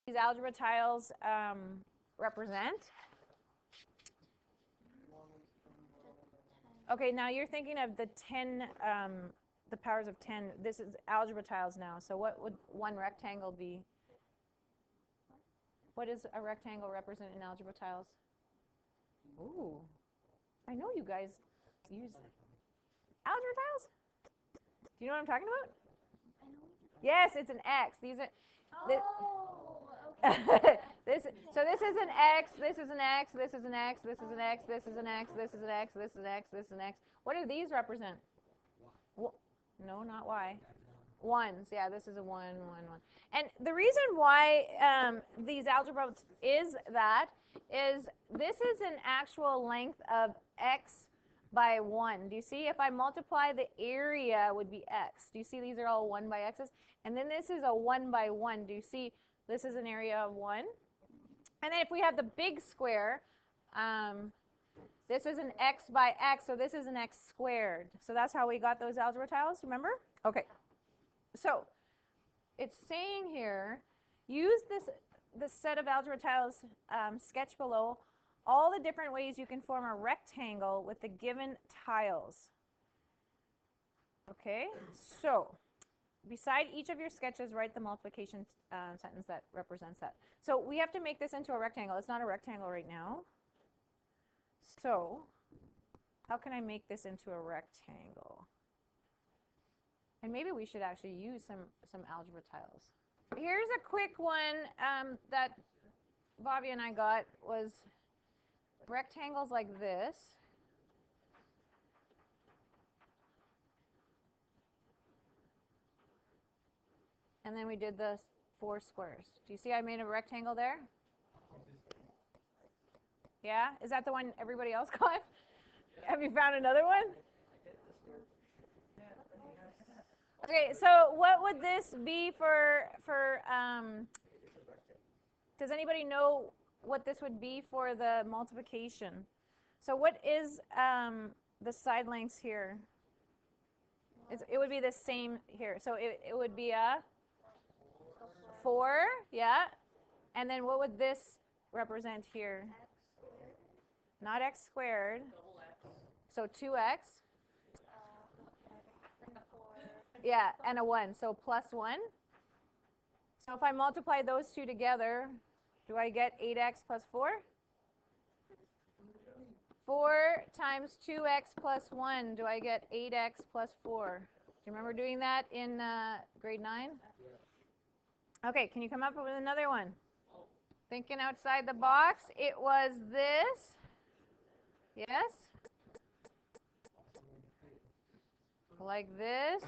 these algebra tiles represent? Okay, now you're thinking of the 10, the powers of 10. This is algebra tiles now. So what would one rectangle be? What does a rectangle represent in algebra tiles? Ooh, I know you guys use algebra tiles. Do you know what I'm talking about? Yes, it's an X. These are. This, so this is an X. This is an X. This is an X. This is an X. This is an X. This is an X. This is an X. This is an X. What do these represent? No, not Y. Ones. Yeah, this is a 1, 1, 1. And the reason why these algebras is that is this is an actual length of X by 1. Do you see? If I multiply, the area would be X. Do you see these are all 1 by X's? And then this is a 1 by 1. Do you see this is an area of 1? And then if we have the big square, this is an X by X, so this is an X squared. So that's how we got those algebra tiles, remember? Okay. So it's saying here, use this set of algebra tiles sketch below all the different ways you can form a rectangle with the given tiles. Okay, so beside each of your sketches, write the multiplication sentence that represents that. So we have to make this into a rectangle. It's not a rectangle right now. So how can I make this into a rectangle? And maybe we should actually use some algebra tiles. Here's a quick one that Bobby and I got was rectangles like this. And then we did the 4 squares. Do you see I made a rectangle there? Yeah? Is that the one everybody else got? Have you found another one? Okay, so what would this be for does anybody know what this would be for the multiplication? So what is the side lengths here? It would be the same here. So it would be a 4, yeah. And then what would this represent here? Not x squared. So 2x. Yeah, and a 1. So plus 1. So if I multiply those two together, do I get 8x plus 4? 4 times 2x plus 1, do I get 8x plus 4? Do you remember doing that in grade 9? Okay, can you come up with another one? Thinking outside the box, it was this. Yes? Like this.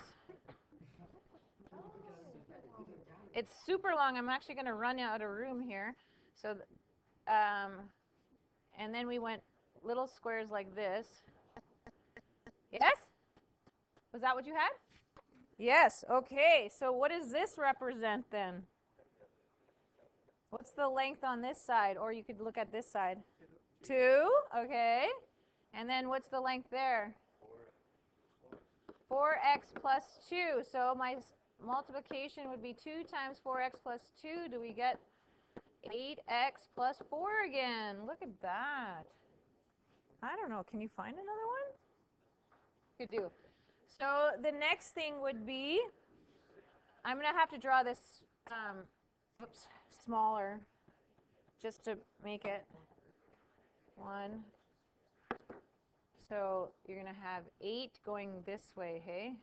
It's super long. I'm actually going to run out of room here. So, and then we went little squares like this. Yes? Was that what you had? Yes. Okay. So what does this represent then? What's the length on this side? Or you could look at this side. 2. Okay. And then what's the length there? 4x plus 2. So my multiplication would be 2 times 4x plus 2. Do we get 8x plus 4 again? Look at that. I don't know. Can you find another one? You do. So the next thing would be, I'm going to have to draw this smaller just to make it 1. So you're going to have 8 going this way, hey?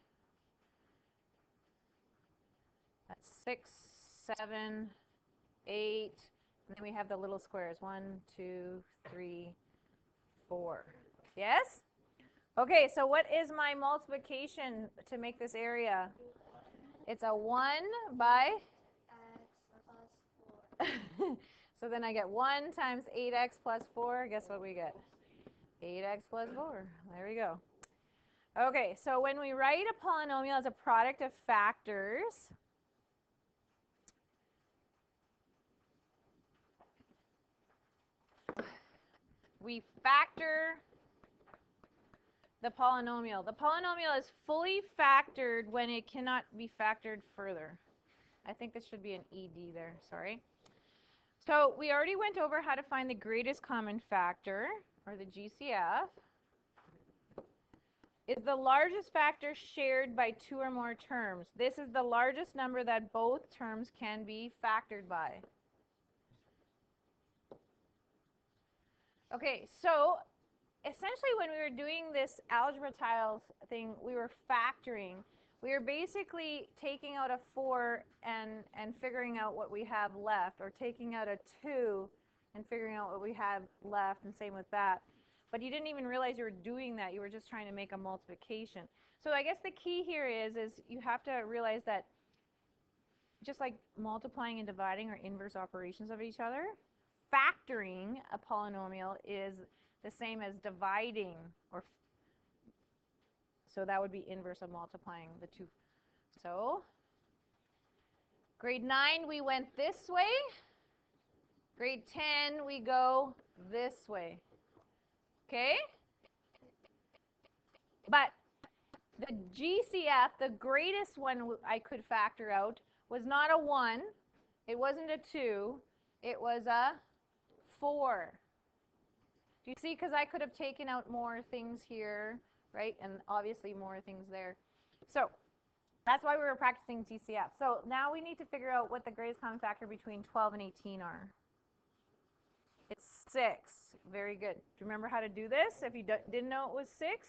That's 6, 7, 8. And then we have the little squares. 1, 2, 3, 4. Yes? Okay, so what is my multiplication to make this area? It's a 1 by? X plus 4. So then I get 1 times 8x plus 4. Guess what we get? 8x plus 4. There we go. Okay, so when we write a polynomial as a product of factors, we factor the polynomial. The polynomial is fully factored when it cannot be factored further. I think this should be an ED there, sorry. So we already went over how to find the greatest common factor, or the GCF. Is the largest factor shared by two or more terms. This is the largest number that both terms can be factored by. Okay, so essentially when we were doing this algebra tiles thing, we were factoring. We were basically taking out a 4 and figuring out what we have left, or taking out a 2 and figuring out what we have left, and same with that. But you didn't even realize you were doing that. You were just trying to make a multiplication. So I guess the key here is you have to realize that just like multiplying and dividing are inverse operations of each other, factoring a polynomial is the same as dividing, or so that would be inverse of multiplying the two. So grade 9 we went this way. Grade 10 we go this way. Okay? But the GCF, the greatest one I could factor out, was not a 1. It wasn't a 2. It was a 4. Do you see? Because I could have taken out more things here, right? And obviously more things there. So that's why we were practicing GCF. So now we need to figure out what the greatest common factor between 12 and 18 are. It's 6. Very good. Do you remember how to do this if you didn't know it was 6?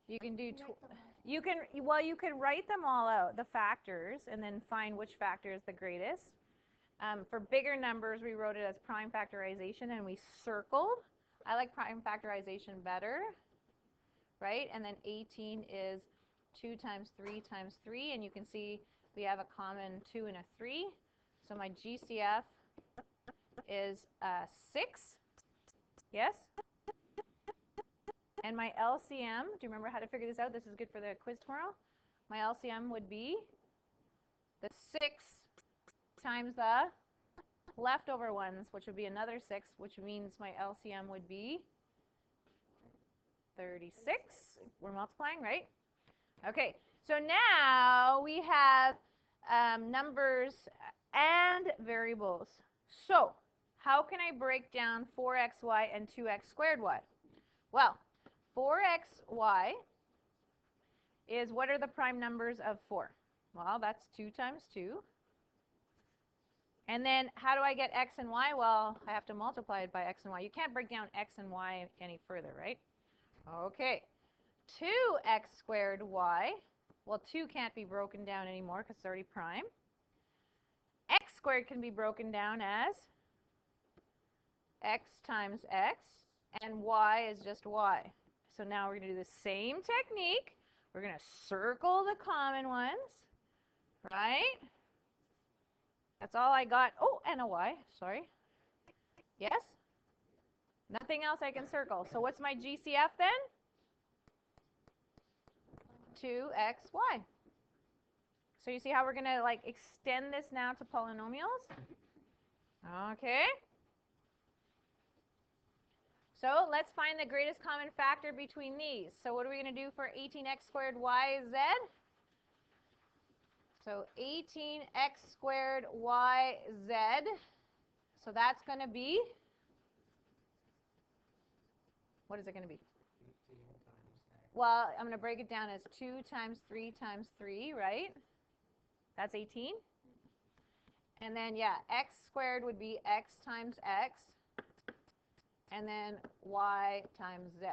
You can do, you can write them all out, the factors, and then find which factor is the greatest. For bigger numbers, we wrote it as prime factorization, and we circled. I like prime factorization better, right? And then 18 is 2 times 3 times 3, and you can see we have a common 2 and a 3. So my GCF is 6, yes? And my LCM, do you remember how to figure this out? This is good for the quiz tomorrow. My LCM would be the 6 times the leftover ones, which would be another 6, which means my LCM would be 36. We're multiplying, right? Okay, so now we have numbers and variables. So how can I break down 4xy and 2x squared y? Well, 4xy is, what are the prime numbers of 4? Well, that's 2 times 2. And then how do I get x and y? Well, I have to multiply it by x and y. You can't break down x and y any further, right? Okay. 2x squared y. Well, 2 can't be broken down anymore because it's already prime. X squared can be broken down as x times x, and y is just y. So now we're going to do the same technique. We're going to circle the common ones, right? That's all I got. Oh, and a y, sorry. Yes? Nothing else I can circle. So what's my GCF then? 2xy. So you see how we're going to like extend this now to polynomials? Okay. So let's find the greatest common factor between these. So what are we going to do for 18x squared yz? So 18x squared yz. So that's going to be, what is it going to be? Well, I'm going to break it down as 2 times 3 times 3, right? That's 18. And then, yeah, x squared would be x times x, and then y times z.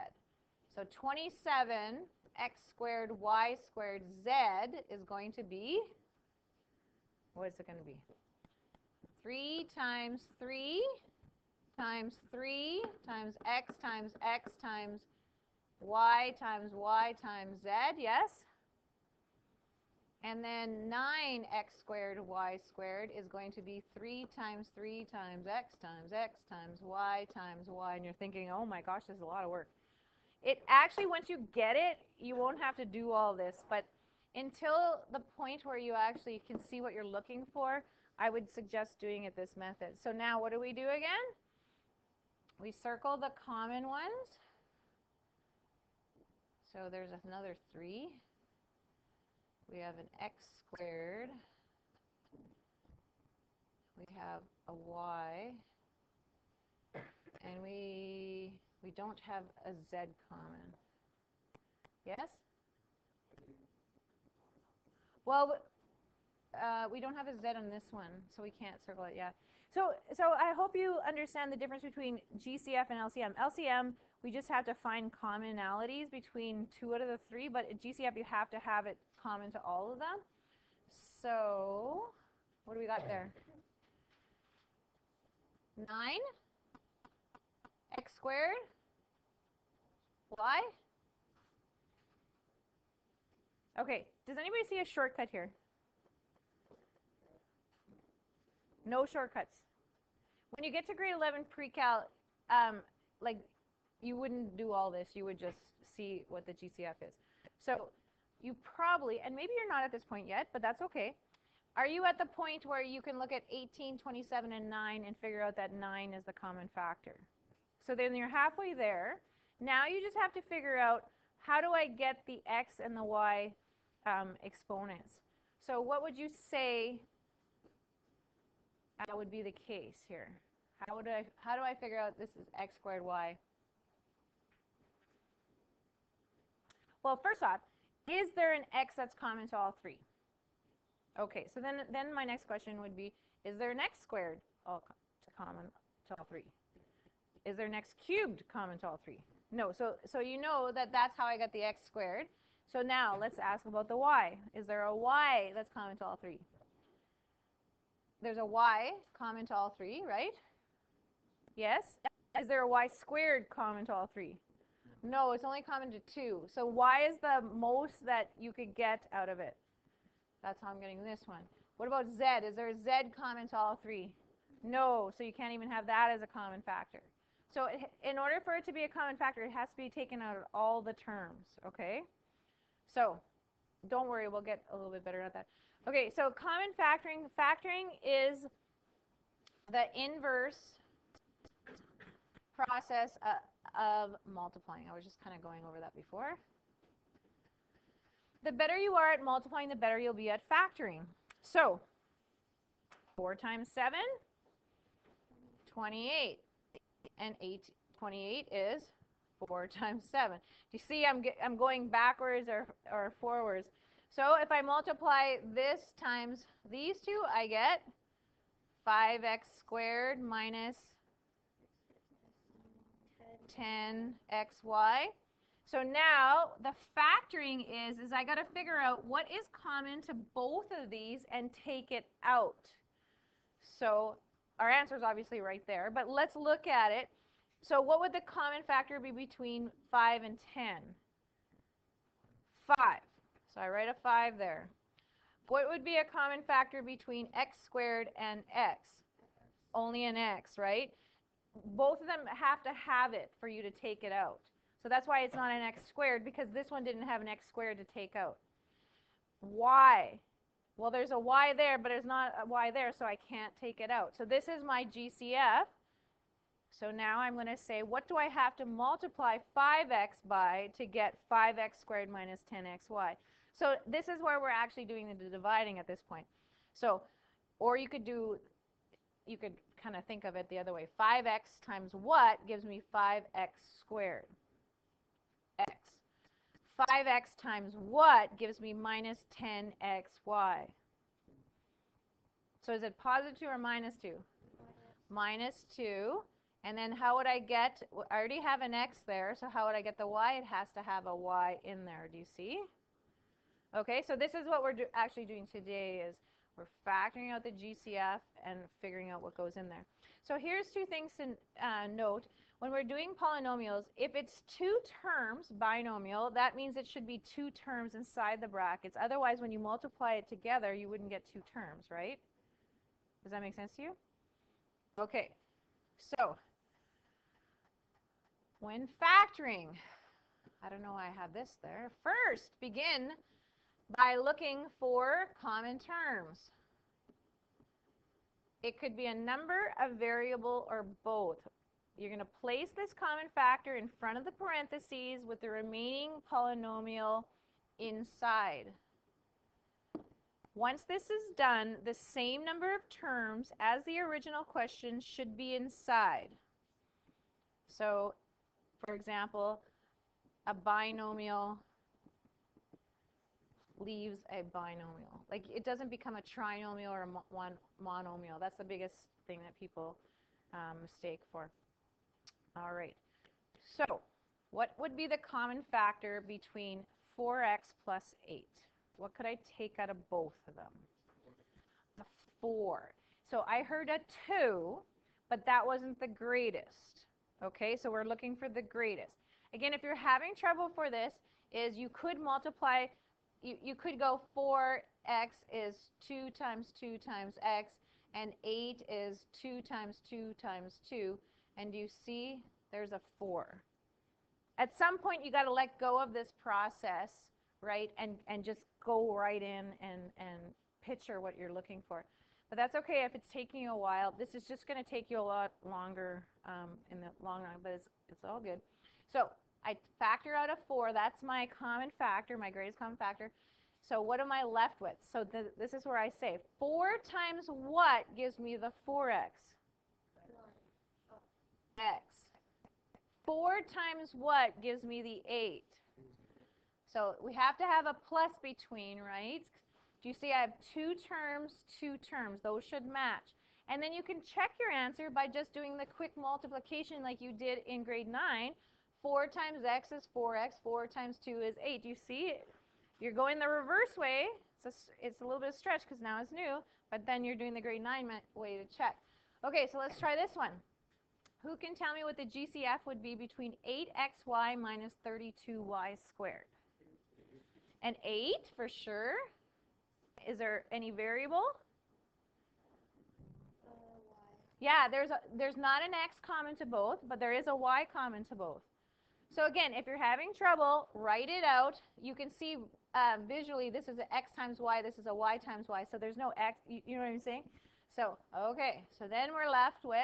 So 27 x squared y squared z is going to be, what is it going to be? 3 times 3 times 3 times x times x times y times z, yes? And then 9x squared y squared is going to be 3 times x times y, and you're thinking, oh my gosh, this is a lot of work. It actually, once you get it, you won't have to do all this, but until the point where you actually can see what you're looking for, I would suggest doing it this method. So now what do we do again? We circle the common ones. So there's another 3. We have an x squared have a y, and we don't have a z common. Yes? Well, we don't have a z on this one, so we can't circle it yet. So I hope you understand the difference between GCF and LCM. LCM, we just have to find commonalities between 2 out of the 3, but at GCF you have to have it common to all of them. So what do we got there? 9 x squared y. Okay, does anybody see a shortcut here? No shortcuts. When you get to grade 11 pre-cal, like, you wouldn't do all this. You would just see what the GCF is. So you probably, and maybe you're not at this point yet, but that's okay. Are you at the point where you can look at 18, 27, and 9 and figure out that 9 is the common factor? So then you're halfway there. Now you just have to figure out, how do I get the x and the y exponents? So what would you say that would be the case here? How do I figure out this is x squared y? Well, first off, is there an x that's common to all 3? Okay, so then my next question would be, is there an x squared common to all 3? Is there an x cubed common to all 3? No, so you know that that's how I got the x squared. So now let's ask about the y. Is there a y that's common to all 3? There's a y common to all 3, right? Yes? Is there a y squared common to all 3? No, it's only common to 2. So y is the most that you could get out of it. That's how I'm getting this one. What about z? Is there a z common to all 3? No, so you can't even have that as a common factor. So in order for it to be a common factor, it has to be taken out of all the terms, okay? So don't worry, we'll get a little bit better at that. Okay, so common factoring. Factoring is the inverse process of multiplying. I was just kind of going over that before. The better you are at multiplying, the better you'll be at factoring. So 4 times 7, 28. And 28 is 4 times 7. You see, I'm going backwards or forwards. So if I multiply this times these two, I get 5x squared minus 10xy. So now the factoring is I got to figure out what is common to both of these and take it out. So our answer is obviously right there, but let's look at it. So what would the common factor be between 5 and 10? 5. So I write a 5 there. What would be a common factor between x squared and x? Only an x, right? Both of them have to have it for you to take it out. So that's why it's not an x squared, because this one didn't have an x squared to take out. Y. Well, there's a y there, but there's not a y there, so I can't take it out. So this is my GCF. So now I'm going to say, what do I have to multiply 5x by to get 5x squared minus 10xy? So this is where we're actually doing the dividing at this point. So, or you could kind of think of it the other way. 5x times what gives me 5x squared? X. 5x times what gives me minus 10xy? So is it positive 2 or minus 2? Minus 2. And then how would I get, I already have an x there, so how would I get the y? It has to have a y in there. Do you see? Okay, so this is what we're actually doing today, is we're factoring out the GCF and figuring out what goes in there. So here's 2 things to note. When we're doing polynomials, if it's 2 terms, binomial, that means it should be 2 terms inside the brackets. Otherwise, when you multiply it together, you wouldn't get 2 terms, right? Does that make sense to you? Okay, so when factoring, I don't know why I have this there. First, begin by looking for common terms. It could be a number, a variable, or both. You're going to place this common factor in front of the parentheses with the remaining polynomial inside. Once this is done, the same number of terms as the original question should be inside. So, for example, a binomial leaves a binomial. Like, it doesn't become a trinomial or a monomial. That's the biggest thing that people mistake for. All right. So, what would be the common factor between 4x plus 8? What could I take out of both of them? The 4. So I heard a 2, but that wasn't the greatest. Okay, so we're looking for the greatest. Again, if you're having trouble for this, is you could multiply, you could go 4x is 2 times 2 times x, and 8 is 2 times 2 times 2, and you see there's a 4. At some point, you got to let go of this process, right, and just go right in and picture what you're looking for. But that's okay if it's taking you a while. This is just going to take you a lot longer in the long run, but it's all good. So I factor out a 4. That's my common factor, my greatest common factor. So what am I left with? So this is where I say 4 times what gives me the 4x? X. 4 times what gives me the 8? So we have to have a plus between, right? Do you see I have 2 terms, 2 terms. Those should match. And then you can check your answer by just doing the quick multiplication like you did in grade 9. 4 times x is 4x. 4 times 2 is 8. Do you see it? You're going the reverse way. It's a little bit of stretch because now it's new, but then you're doing the grade 9 way to check. Okay, so let's try this one. Who can tell me what the GCF would be between 8xy minus 32y squared? And 8 for sure. Is there any variable? Yeah, there's not an x common to both, but there is a y common to both. So again, if you're having trouble, write it out. You can see visually this is an x times y, this is a y times y, so there's no x. You know what I'm saying? So, okay, so then we're left with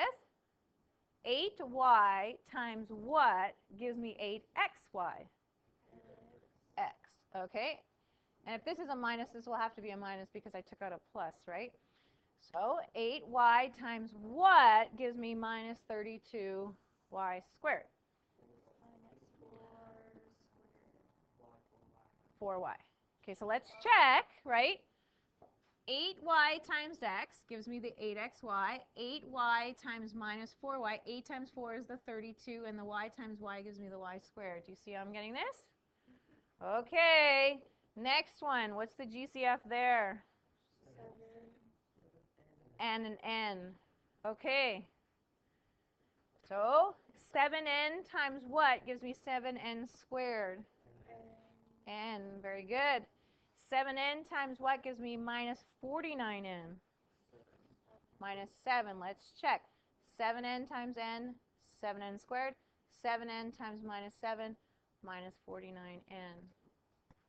8y times what gives me 8xy? X, okay? And if this is a minus, this will have to be a minus because I took out a plus, right? So 8y times what gives me minus 32y squared? 4y. Okay, so let's check, right? 8y times x gives me the 8xy. 8y times minus 4y. 8 times 4 is the 32, and the y times y gives me the y squared. Do you see how I'm getting this? Okay, next one. What's the GCF there? 7. And an n. Okay. So 7n times what gives me 7n squared? N. Very good. 7n times what gives me minus 49n? Minus 7. Let's check. 7n times n, 7n squared. 7n times minus 7, minus 49n.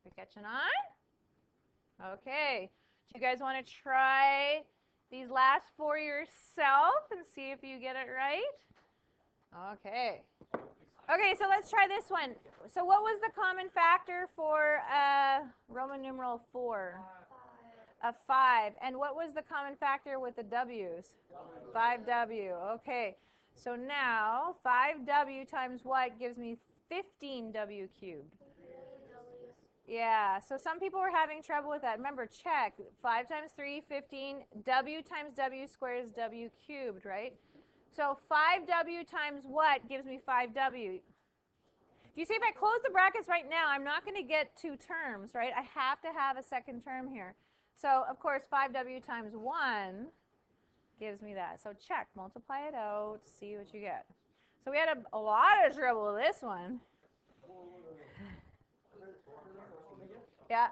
We catching on? Okay. Do you guys want to try these last 4 yourself and see if you get it right? Okay. Okay, so let's try this one. So what was the common factor for Roman numeral 4? 5. A 5. And what was the common factor with the w's? 5w. Okay. So now 5w times what gives me 15w cubed? Yeah, so some people were having trouble with that. Remember, check. 5 times 3, 15. W times w squared is w cubed, right? So 5w times what gives me 5w? You see, if I close the brackets right now, I'm not going to get 2 terms, right? I have to have a second term here. So, of course, 5w times 1 gives me that. So check, multiply it out, see what you get. So we had a lot of trouble with this one. Yeah.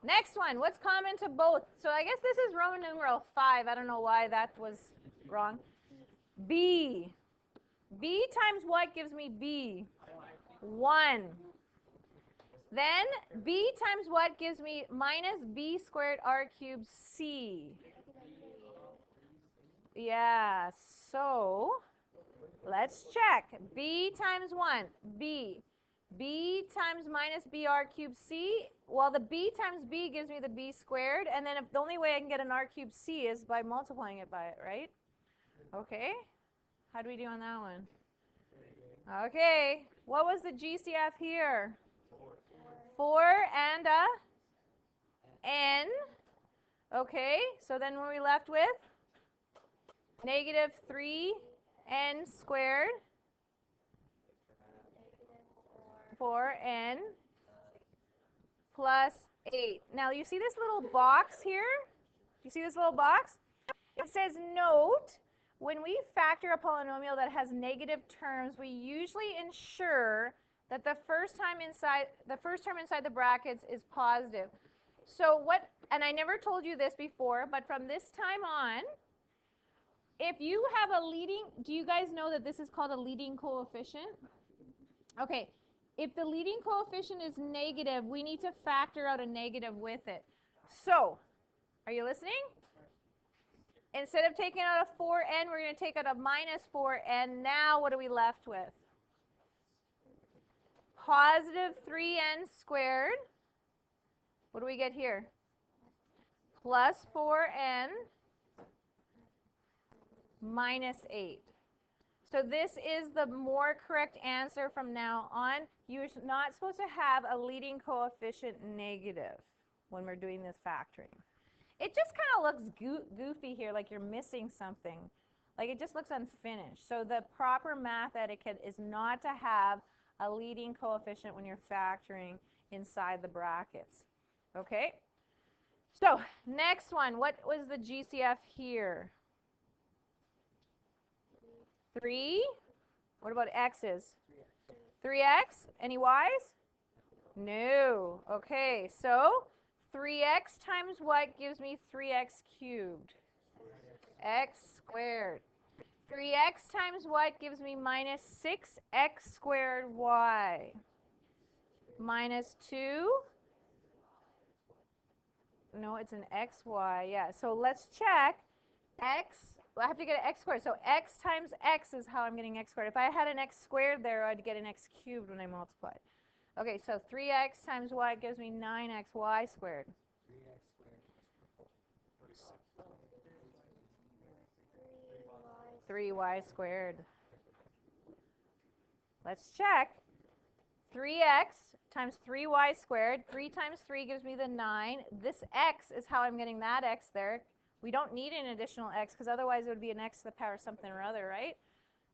Next one, what's common to both? So I guess this is Roman numeral 5. I don't know why that was wrong. B. B times what gives me B? 1. Then b times what gives me minus b squared r cubed c? Yeah, so let's check. B times 1, b. b times minus br cubed c. Well, the b times b gives me the b squared, and then the only way I can get an r cubed c is by multiplying it by it, right? Okay. How do we do on that one? Okay. What was the GCF here? 4 and a n. Okay. So then what are we left with? Negative 3n squared. 4n plus 8. Now you see this little box here? You see this little box? It says note, when we factor a polynomial that has negative terms, we usually ensure that the first term inside the brackets is positive. So what, and I never told you this before, but from this time on, if you have a leading, do you guys know that this is called a leading coefficient? Okay, if the leading coefficient is negative, we need to factor out a negative with it. So, are you listening? Instead of taking out a 4n, we're going to take out a minus 4n. Now what are we left with? Positive 3n squared. What do we get here? Plus 4n minus 8. So this is the more correct answer from now on. You're not supposed to have a leading coefficient negative when we're doing this factoring. It just kind of looks goofy here, like you're missing something. Like it just looks unfinished. So the proper math etiquette is not to have a leading coefficient when you're factoring inside the brackets. Okay? So next one, what was the GCF here? 3. What about x's? 3x. Any y's? No. Okay, so 3x times what gives me 3x cubed? X squared. 3x times what gives me minus 6x squared y? Minus 2. No, it's an xy. Yeah, so let's check. X, I have to get an x squared. So x times x is how I'm getting x squared. If I had an x squared there, I'd get an x cubed when I multiplied. Okay, so 3x times y gives me 9xy squared. 3y squared. Let's check. 3x times 3y squared. 3 times 3 gives me the 9. This x is how I'm getting that x there. We don't need an additional x because otherwise it would be an x to the power something or other, right?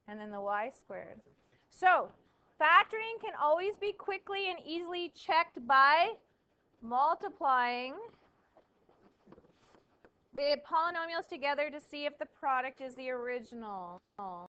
And then the y squared. So factoring can always be quickly and easily checked by multiplying the polynomials together to see if the product is the original.